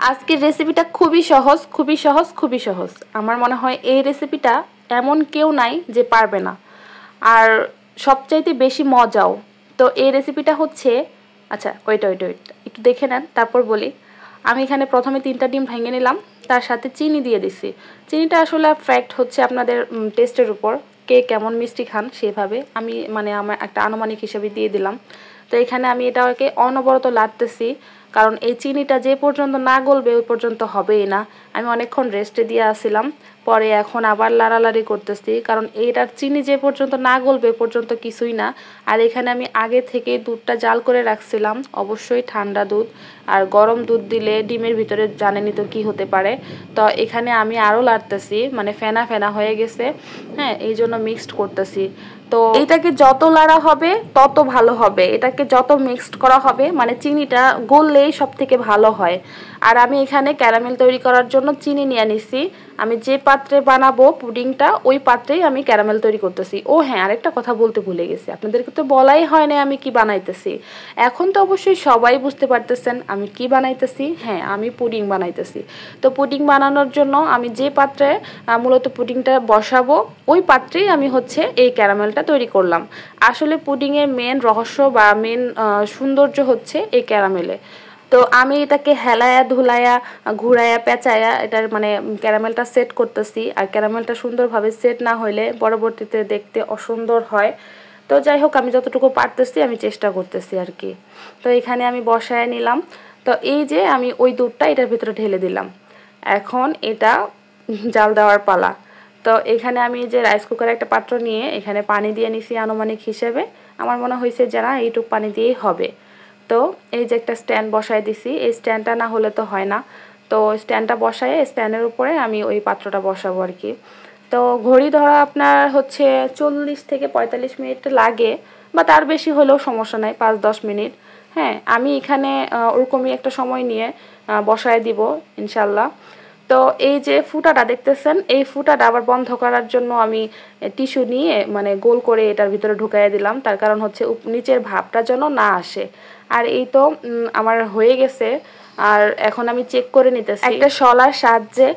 আজকের রেসিপিটা খুবই সহজ খুবই সহজ খুবই সহজ। আমার মনে হয় এই রেসিপিটা এমন কেউ নাই যে পারবে না, আর সবচাইতে বেশি মজাও। তো এই রেসিপিটা হচ্ছে, আচ্ছা ওয়েট একটু দেখে নেন তারপর বলি। আমি এখানে প্রথমে 3টা ডিম ভেঙে নিলাম, তার সাথে চিনি দিয়ে দিছি। চিনিটা আসলে ফ্যাক্ট হচ্ছে আপনাদের টেস্টের উপর, কে কেমন মিষ্টি খান সেভাবে। আমি মানে আমার একটা আনুমানিক হিসেবে দিয়ে দিলাম। তো এখানে আমি এটাকে অনবরত লাড়তেছি, কারণ এই চিনিটা যে পর্যন্ত না গলবে ওই পর্যন্ত হবেই না। আমি অনেকক্ষণ রেস্টে দিয়ে আসছিলাম, পরে এখন আবার লাড়ালাড়ি করতেছি, কারণ এইটার চিনি যে পর্যন্ত না গলবে ওই পর্যন্ত কিছুই না। আর এখানে আমি আগে থেকে দুধটা জাল করে রাখছিলাম, অবশ্যই ঠান্ডা দুধ। আর গরম দুধ দিলে ডিমের ভিতরে জানেনই তো কী হতে পারে। তো এখানে আমি আরও লাড়তেছি, মানে ফেনা ফেনা হয়ে গেছে, হ্যাঁ, এই জন্য মিক্সড করতেছি। তো এটাকে যত লাড়া হবে তত ভালো হবে, এটাকে যত মিক্সড করা হবে, মানে চিনিটা গললেই সব থেকে ভালো হয়। আর আমি এখানে ক্যারামেল তৈরি করার জন্য চিনি নিয়ে নিছি। আমি যে পাত্রে বানাবো পুডিংটা ওই পাত্রেই আমি ক্যারামেল তৈরি করতেছি। ও হ্যাঁ, আরেকটা কথা বলতে ভুলে গেছি, আপনাদেরকে তো বলাই হয় না আমি কি বানাইতেছি। এখন তো অবশ্যই সবাই বুঝতে পারতেছেন আমি কি বানাইতেছি। হ্যাঁ, আমি পুডিং বানাইতেছি। তো পুডিং বানানোর জন্য আমি যে পাত্রে মূলত পুডিংটা বসাবো ওই পাত্রেই আমি হচ্ছে এই ক্যারামেলটা তৈরি করলাম। আসলে পুডিংয়ের মেন রহস্য বা মেন সৌন্দর্য হচ্ছে এই ক্যারামেলে। তো আমি এটাকে হেলায়া ধুলায়া ঘুরায়া পেঁচায়া এটার মানে ক্যারামেলটা সেট করতেছি। আর ক্যারামেলটা সুন্দরভাবে সেট না হইলে পরবর্তীতে দেখতে অসুন্দর হয়। তো যাই হোক, আমি যতটুকু পারতেছি আমি চেষ্টা করতেছি আর কি। তো এখানে আমি বসায় নিলাম। তো এই যে আমি ওই দুধটা এটার ভিতরে ঢেলে দিলাম। এখন এটা জাল দেওয়ার পালা। তো এখানে আমি যে রাইস কুকারে একটা পাত্র নিয়ে এখানে পানি দিয়ে নিছি আনুমানিক হিসেবে। আমার মনে হয়েছে যে না, এইটুক পানি দিয়েই হবে। তো এই যে একটা স্ট্যান্ড বসায় দিছি, এই স্ট্যান্ডটা না হলে তো হয় না। তো স্ট্যান্ডটা বসায় স্ট্যান্ডের উপরে আমি ওই পাত্রটা বসাবো আর কি। তো ঘড়ি ধরা আপনার হচ্ছে 40 থেকে 45 মিনিট লাগে, বা তার বেশি হলেও সমস্যা নাই, 5-10 মিনিট। হ্যাঁ, আমি এখানে ওরকমই একটা সময় নিয়ে বসায় দিব ইনশাল্লাহ। তো এই যে ফুটাটা দেখতেছেন, এই ফুটাটা আবার বন্ধ করার জন্য আমি টিস্যু নিয়ে মানে গোল করে এটার ভিতরে ঢুকাইয়া দিলাম। তার কারণ হচ্ছে নিচের ভাবটা যেন না আসে। আর এই তো আমার হয়ে গেছে। আর এখন আমি চেক করে নিতেছি একটা শলার সাহায্যে।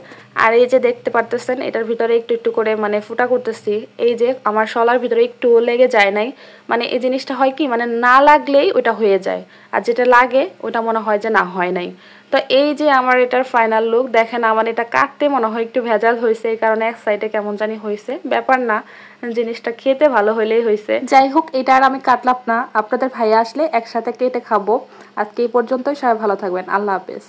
আর এই যে দেখতে পারতেছেন এটার ভিতরে একটু একটু করে মানে ফুটা করতেছি। এই যে আমার শলার ভিতরে একটু লেগে যায় নাই, মানে এই জিনিসটা হয় কি, মানে না লাগলেই ওটা হয়ে যায়, আর যেটা লাগে ওটা মনে হয় যে না হয় নাই। তো এই যে আমার এটার ফাইনাল লুক দেখেন। আমার এটা কাটতে মনে হয় একটু ভেজাল হয়েছে, এই কারণে এক সাইডে কেমন জানি হয়েছে। ব্যাপার না, জিনিসটা খেতে ভালো হলেই হয়েছে। যাই হোক, এটা আর আমি কাটলাম না, আপনাদের ভাইয়া আসলে একসাথে কেটে খাবো। আজকে এই পর্যন্তই, সবাই ভালো থাকবেন, আল্লাহ হাফেজ।